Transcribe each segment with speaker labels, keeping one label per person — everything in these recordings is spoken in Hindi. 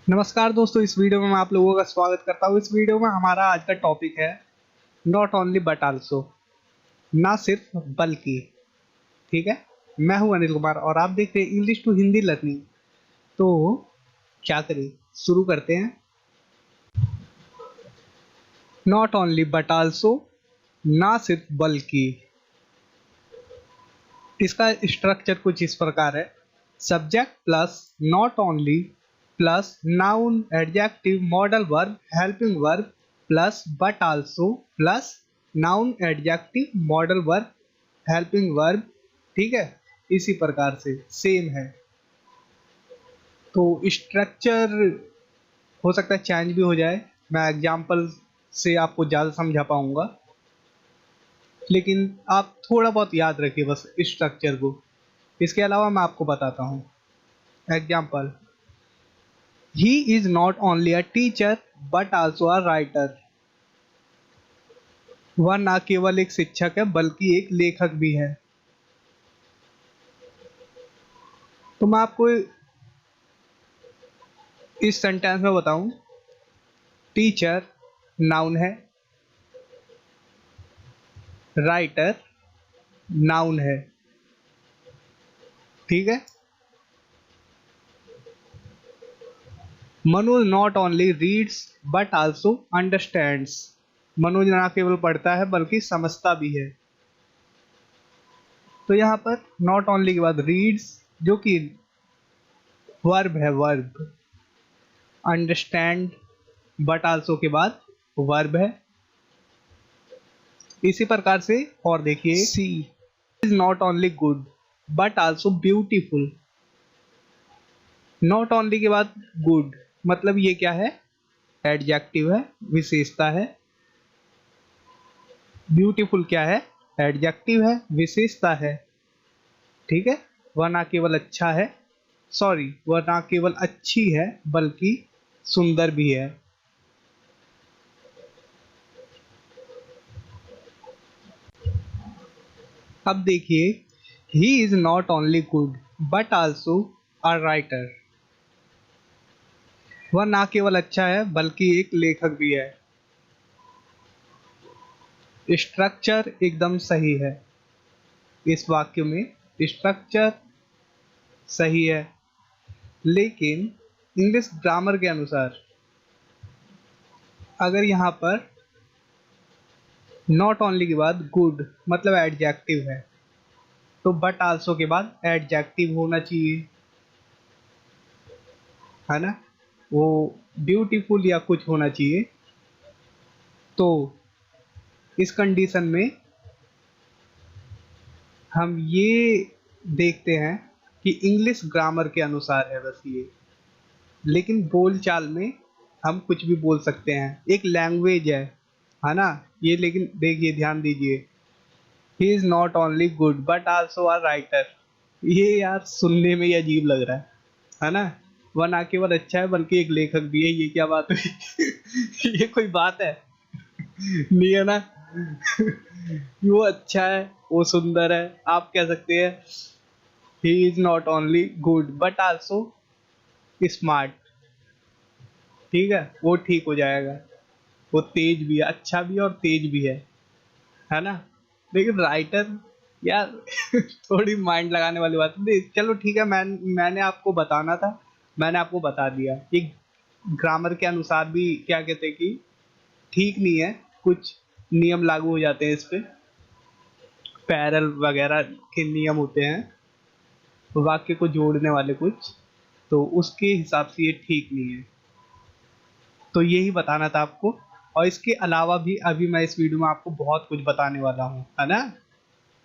Speaker 1: नमस्कार दोस्तों, इस वीडियो में मैं आप लोगों का स्वागत करता हूँ। इस वीडियो में हमारा आज का टॉपिक है नॉट ओनली बट आल्सो, ना सिर्फ बल्कि। ठीक है, मैं हूँ अनिल कुमार और आप देख रहे हैं इंग्लिश टू हिंदी लर्निंग। तो क्या करें, शुरू करते हैं। नॉट ओनली बट आल्सो, ना सिर्फ बल्कि। इसका स्ट्रक्चर कुछ इस प्रकार है: subject plus not only plus noun adjective modal verb helping verb plus but also plus noun adjective modal verb helping verb. ठीक है, इसी प्रकार से सेम है। तो स्ट्रक्चर हो सकता है चेंज भी हो जाए, मैं एग्जांपल से आपको ज़्यादा समझा पाऊंगा, लेकिन आप थोड़ा बहुत याद रखिए बस स्ट्रक्चर को। इसके अलावा मैं आपको बताता हूँ। Example: he is not only a teacher but also a writer. वह न केवल एक शिक्षक है बल्कि एक लेखक भी है। तो मैं आपको इस सेंटेंस में बताऊं। टीचर नाउन है, राइटर नाउन है। ठीक है। Manoj not only reads but also understands. Manoj न केवल पढ़ता है बल्कि समझता भी है। तो यहाँ पर नॉट ओनली के बाद रीड्स, जो कि वर्ब है, वर्ब। अंडरस्टैंड बट आल्सो के बाद वर्ब है। इसी प्रकार से और देखिए, she is not only good but also beautiful. Not only के बाद गुड, मतलब ये क्या है? एडजेक्टिव है, विशेषता है। ब्यूटीफुल क्या है? एडजेक्टिव है, विशेषता है। ठीक है। वह ना केवल अच्छा है, सॉरी, वह ना केवल अच्छी है बल्कि सुंदर भी है। अब देखिए, ही is not only good but also a writer. वह ना केवल अच्छा है बल्कि एक लेखक भी है। स्ट्रक्चर एकदम सही है, इस वाक्य में स्ट्रक्चर सही है, लेकिन इंग्लिश ग्रामर के अनुसार अगर यहाँ पर नॉट ओनली के बाद गुड मतलब एडजेक्टिव है, तो बट आल्सो के बाद एडजेक्टिव होना चाहिए, है ना? वो ब्यूटीफुल या कुछ होना चाहिए। तो इस कंडीशन में हम ये देखते हैं कि इंग्लिश ग्रामर के अनुसार है बस ये, लेकिन बोलचाल में हम कुछ भी बोल सकते हैं, एक लैंग्वेज है ना ये। लेकिन देखिए, ध्यान दीजिए, ही is not only good but also a writer. ये यार सुनने में ही अजीब लग रहा है ना? वह ना केवल अच्छा है बल्कि एक लेखक भी है, ये क्या बात हुई? ये कोई बात है? नहीं है ना? वो अच्छा है, वो सुंदर है, आप कह सकते हैं ही is not only good but also smart. ठीक है, वो ठीक हो जाएगा। वो तेज भी है, अच्छा भी है और तेज भी है ना? लेकिन राइटर यार थोड़ी माइंड लगाने वाली बात है। चलो ठीक है, मैंने आपको बताना था, मैंने आपको बता दिया कि ग्रामर के अनुसार भी क्या कहते हैं कि ठीक नहीं है, कुछ नियम लागू हो जाते हैं इस पे, पैरल वगैरह के नियम होते हैं वाक्य को जोड़ने वाले कुछ, तो उसके हिसाब से ये ठीक नहीं है। तो यही बताना था आपको। और इसके अलावा भी अभी मैं इस वीडियो में आपको बहुत कुछ बताने वाला हूँ, है ना?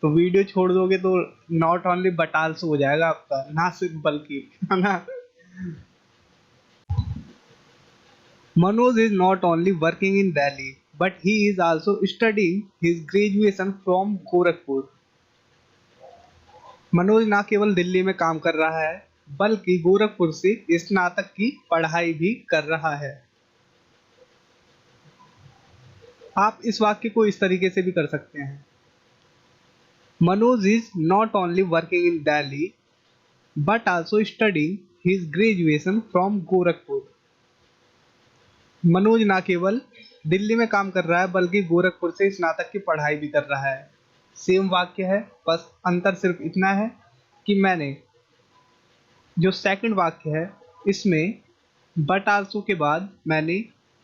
Speaker 1: तो वीडियो छोड़ दोगे तो नॉट ओनली बट आल्सो हो जाएगा आपका, ना सिर्फ बल्कि, है ना? Manoj is not only working in Delhi but he is also studying his graduation from Gorakhpur. Manoj ना केवल दिल्ली में काम कर रहा है बल्कि गोरखपुर से स्नातक की पढ़ाई भी कर रहा है। आप इस वाक्य को इस तरीके से भी कर सकते हैं: Manoj is not only working in Delhi but also studying his graduation from Gorakhpur. Manoj ना केवल दिल्ली में काम कर रहा है बल्कि गोरखपुर से स्नातक की पढ़ाई भी कर रहा है। सेम वाक्य है, बस अंतर सिर्फ इतना है कि मैंने जो सेकंड वाक्य है इसमें बट आल्सो के बाद मैंने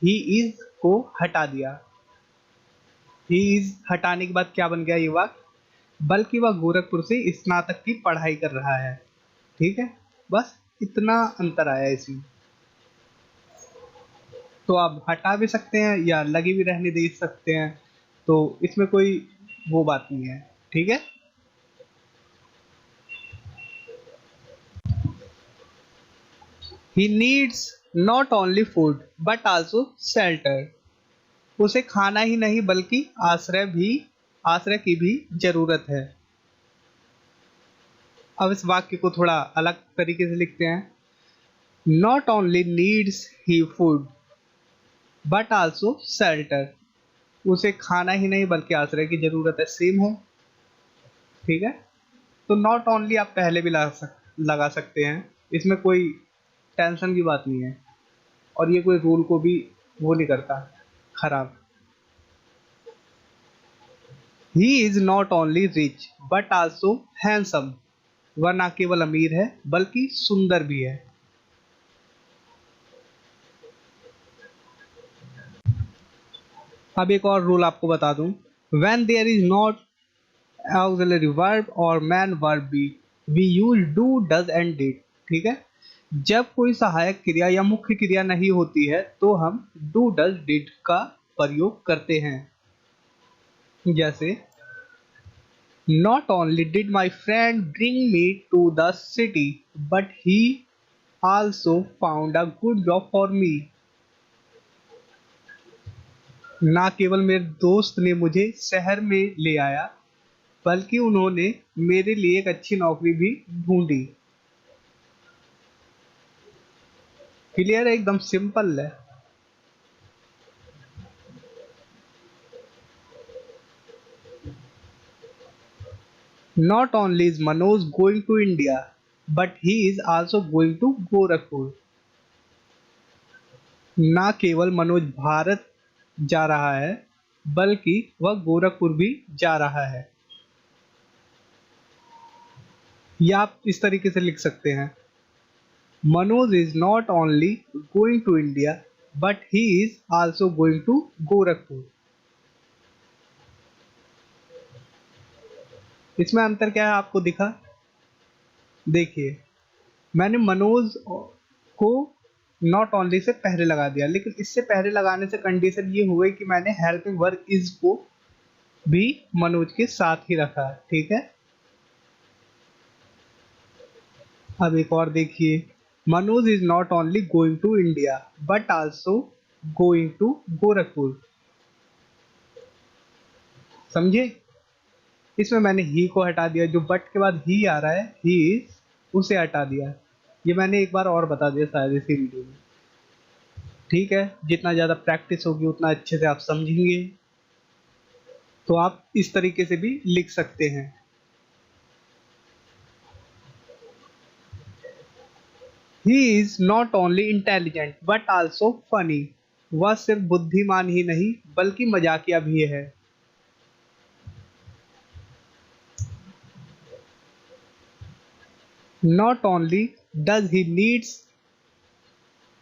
Speaker 1: ही इज को हटा दिया। ही इज हटाने के बाद क्या बन गया ये वाक्य, बल्कि वह गोरखपुर से स्नातक की पढ़ाई कर रहा है। ठीक है, बस इतना अंतर आया इसमें। तो आप हटा भी सकते हैं या लगे भी रहने दे सकते हैं, तो इसमें कोई वो बात नहीं है। ठीक है। He needs not only food but also shelter. उसे खाना ही नहीं बल्कि आश्रय की भी जरूरत है। अब इस वाक्य को थोड़ा अलग तरीके से लिखते हैं। Not only needs he food but also shelter. उसे खाना ही नहीं बल्कि आश्रय की जरूरत है। सेम है। ठीक है। तो नॉट ओनली आप पहले भी लगा सकते हैं, इसमें कोई टेंशन की बात नहीं है, और ये कोई रूल को भी वो नहीं करता खराब। ही is not only rich but also handsome. वह ना केवल अमीर है बल्कि सुंदर भी है। अब एक और रूल आपको बता दूं। When there is not auxiliary verb और main verb be, we use do, does and did। ठीक है। जब कोई सहायक क्रिया या मुख्य क्रिया नहीं होती है तो हम do, does, did का प्रयोग करते हैं। जैसे not only did my friend bring me to the city but he also found a good job for me। ना केवल मेरे दोस्त ने मुझे शहर में ले आया बल्कि उन्होंने मेरे लिए एक अच्छी नौकरी भी ढूंढी। क्लियर है, एकदम सिंपल है। Not only is Manoj going to India but he is also going to Gorakhpur. ना केवल मनोज भारत जा रहा है बल्कि वह गोरखपुर भी जा रहा है। या आप इस तरीके से लिख सकते हैं, Manoj is not only going to India but he is also going to Gorakhpur. इसमें अंतर क्या है आपको दिखा? देखिए, मैंने मनोज को नॉट ओनली से पहले लगा दिया, लेकिन इससे पहले लगाने से कंडीशन ये हुई कि मैंने हेल्पिंग वर्ब इज को भी मनोज के साथ ही रखा। ठीक है। अब एक और देखिए, Manoj is not only going to India but also going to Gorakhpur. समझे? इसमें मैंने ही को हटा दिया, जो बट के बाद ही आ रहा है ही इज, उसे हटा दिया। ये मैंने एक बार और बता दिया शायद इसी वीडियो में। ठीक है, जितना ज़्यादा प्रैक्टिस होगी उतना अच्छे से आप समझेंगे। तो आप इस तरीके से भी लिख सकते हैं। ही is not only intelligent but also funny. वह सिर्फ बुद्धिमान ही नहीं बल्कि मजाकिया भी है। Not only does he needs,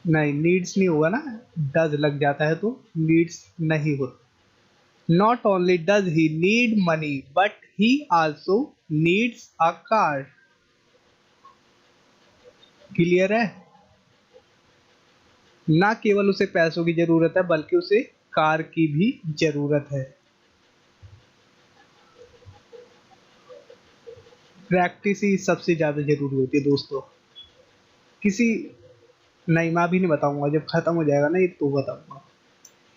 Speaker 1: नहीं नीड्स नहीं होगा ना, डज लग जाता है तो नीड्स नहीं होता। Not only does he need money but he also needs a car. Clear है? ना केवल उसे पैसों की जरूरत है बल्कि उसे कार की भी जरूरत है। प्रैक्टिस ही सबसे ज्यादा जरूरी होती है दोस्तों। किसी, नहीं मैं अभी नहीं बताऊंगा, जब खत्म हो जाएगा ना ये तो बताऊंगा।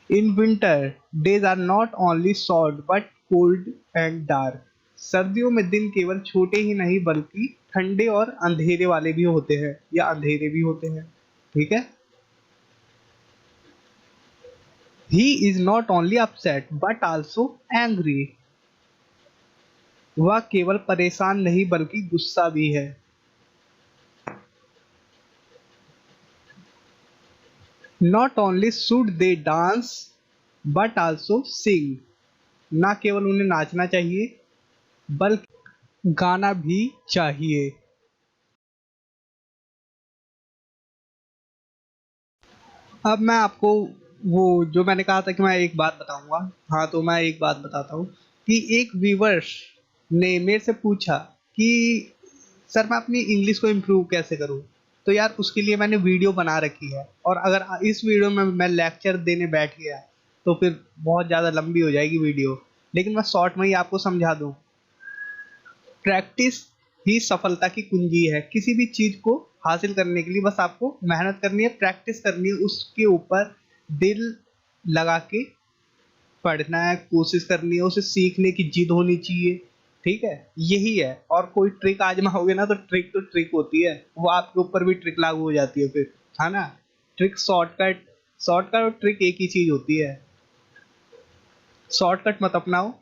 Speaker 1: In winter days are not only short but cold and dark. सर्दियों में दिन केवल छोटे ही नहीं बल्कि ठंडे और अंधेरे वाले भी होते हैं या अंधेरे भी होते हैं। ठीक है। He is not only upset but also angry. वह केवल परेशान नहीं बल्कि गुस्सा भी है। Not only should they dance but also sing. ना केवल उन्हें नाचना चाहिए बल्कि गाना भी चाहिए। अब मैं आपको वो जो मैंने कहा था कि मैं एक बात बताऊंगा, हाँ तो मैं एक बात बताता हूँ कि एक व्यूवर्स ने मेरे से पूछा कि सर मैं अपनी इंग्लिश को इम्प्रूव कैसे करूँ। तो यार उसके लिए मैंने वीडियो बना रखी है, और अगर इस वीडियो में मैं लेक्चर देने बैठ गया तो फिर बहुत ज़्यादा लंबी हो जाएगी वीडियो। लेकिन मैं शॉर्ट में ही आपको समझा दूँ। प्रैक्टिस ही सफलता की कुंजी है। किसी भी चीज को हासिल करने के लिए बस आपको मेहनत करनी है, प्रैक्टिस करनी है, उसके ऊपर दिल लगा के पढ़ना है, कोशिश करनी है, उसे सीखने की जिद होनी चाहिए। ठीक है, यही है। और कोई ट्रिक आजमाओगे ना तो ट्रिक होती है, वो आपके ऊपर भी ट्रिक लागू हो जाती है फिर, है ना। ट्रिक शॉर्टकट, शॉर्टकट और ट्रिक एक ही चीज होती है। शॉर्टकट मत अपनाओ,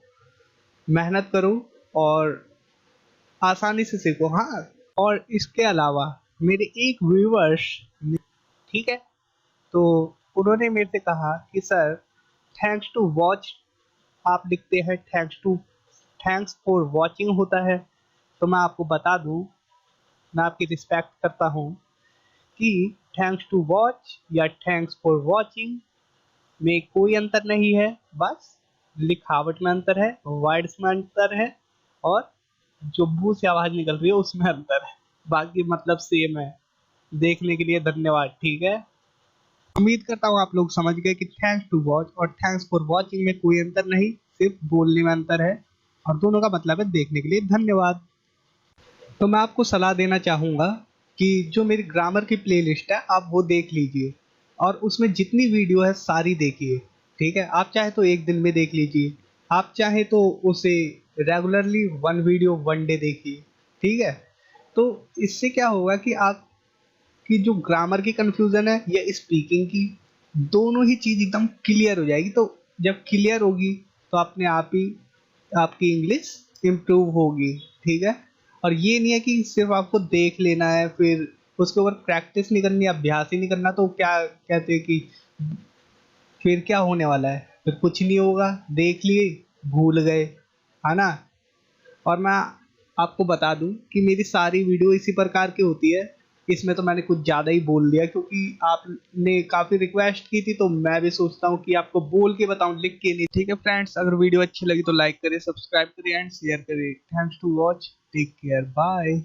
Speaker 1: मेहनत करो और आसानी से सीखो। हाँ, और इसके अलावा मेरे एक व्यूवर्स, ठीक है, तो उन्होंने मेरे से कहा कि सर थैंक्स टू वॉच, आप लिखते हैं थैंक्स फॉर वॉचिंग होता है। तो मैं आपको बता दूं, मैं आपकी रिस्पेक्ट करता हूं कि थैंक्स टू वॉच या थैंक्स फॉर वॉचिंग में कोई अंतर नहीं है। बस लिखावट में अंतर है, वर्ड्स में अंतर है, और जो मुंह से आवाज निकल रही है उसमें अंतर है। बाकी मतलब सेम है। देखने के लिए धन्यवाद। ठीक है, उम्मीद करता हूँ आप लोग समझ गए कि थैंक्स टू वॉच और थैंक्स फॉर वॉचिंग में कोई अंतर नहीं, सिर्फ बोलने में अंतर है, और दोनों का मतलब है देखने के लिए धन्यवाद। तो मैं आपको सलाह देना चाहूँगा कि जो मेरी ग्रामर की प्लेलिस्ट है आप वो देख लीजिए, और उसमें जितनी वीडियो है सारी देखिए। ठीक है, आप चाहे तो एक दिन में देख लीजिए, आप चाहे तो उसे regularly one video one day देखिए। ठीक है, तो इससे क्या होगा कि आप कि जो ग्रामर की कंफ्यूजन है या स्पीकिंग की, दोनों ही चीज एकदम क्लियर हो जाएगी। तो जब क्लियर होगी तो अपने आप ही आपकी इंग्लिश इम्प्रूव होगी। ठीक है, और ये नहीं है कि सिर्फ आपको देख लेना है फिर उसके ऊपर प्रैक्टिस नहीं करनी, अभ्यास ही नहीं करना, तो क्या कहते हैं कि फिर क्या होने वाला है, फिर कुछ नहीं होगा, देख लिए भूल गए, है ना। और मैं आपको बता दूं कि मेरी सारी वीडियो इसी प्रकार की होती है। इसमें तो मैंने कुछ ज़्यादा ही बोल दिया क्योंकि आपने काफ़ी रिक्वेस्ट की थी, तो मैं भी सोचता हूँ कि आपको बोल के बताऊं, लिख के नहीं। ठीक है फ्रेंड्स, अगर वीडियो अच्छी लगी तो लाइक करें, सब्सक्राइब करें एंड शेयर करें। Thanks to watch, take care, bye.